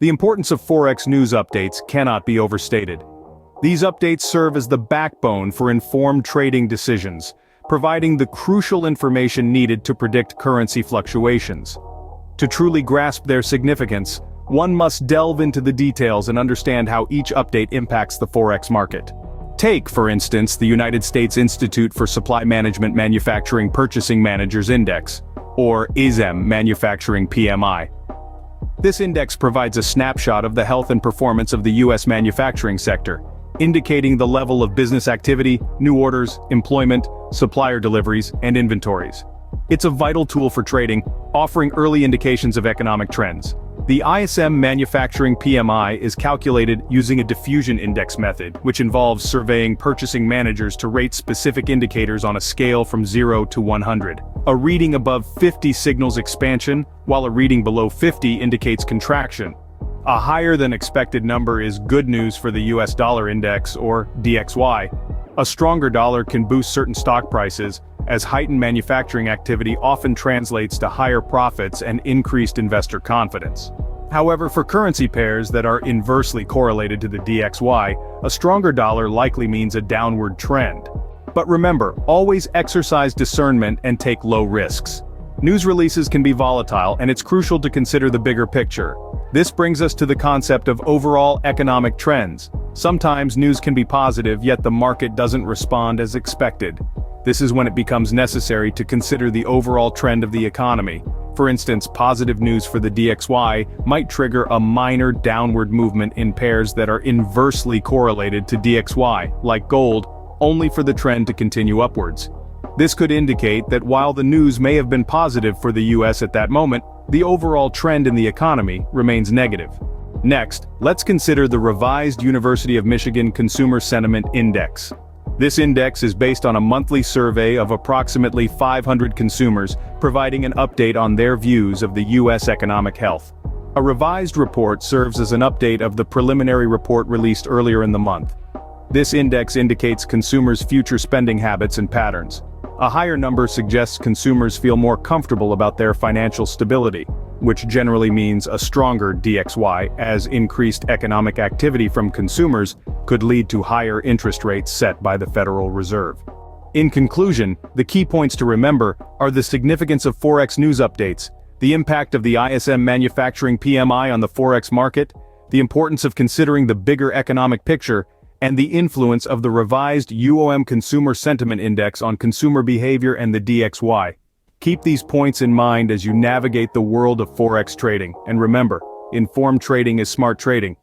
The importance of forex news updates cannot be overstated. These updates serve as the backbone for informed trading decisions, providing the crucial information needed to predict currency fluctuations. To truly grasp their significance, one must delve into the details and understand how each update impacts the forex market. Take, for instance, the United States Institute for Supply Management Manufacturing Purchasing Managers Index, or ISM Manufacturing PMI. This index provides a snapshot of the health and performance of the U.S. manufacturing sector, indicating the level of business activity, new orders, employment, supplier deliveries, and inventories. It's a vital tool for trading, offering early indications of economic trends. The ISM Manufacturing PMI is calculated using a diffusion index method, which involves surveying purchasing managers to rate specific indicators on a scale from 0 to 100. A reading above 50 signals expansion, while a reading below 50 indicates contraction. A higher than expected number is good news for the US dollar index, or DXY. A stronger dollar can boost certain stock prices, as heightened manufacturing activity often translates to higher profits and increased investor confidence. However, for currency pairs that are inversely correlated to the DXY, a stronger dollar likely means a downward trend. But remember, always exercise discernment and take low risks. News releases can be volatile, and it's crucial to consider the bigger picture. This brings us to the concept of overall economic trends. Sometimes news can be positive, yet the market doesn't respond as expected. This is when it becomes necessary to consider the overall trend of the economy. For instance, positive news for the DXY might trigger a minor downward movement in pairs that are inversely correlated to DXY, like gold, only for the trend to continue upwards. This could indicate that while the news may have been positive for the US at that moment, the overall trend in the economy remains negative. Next, let's consider the revised University of Michigan Consumer Sentiment Index. This index is based on a monthly survey of approximately 500 consumers, providing an update on their views of the U.S. economic health. A revised report serves as an update of the preliminary report released earlier in the month. This index indicates consumers' future spending habits and patterns. A higher number suggests consumers feel more comfortable about their financial stability, which generally means a stronger DXY, as increased economic activity from consumers could lead to higher interest rates set by the Federal Reserve. In conclusion, the key points to remember are the significance of forex news updates, the impact of the ISM Manufacturing PMI on the forex market, the importance of considering the bigger economic picture, and the influence of the revised UoM Consumer Sentiment Index on consumer behavior and the DXY. Keep these points in mind as you navigate the world of forex trading, and remember, informed trading is smart trading.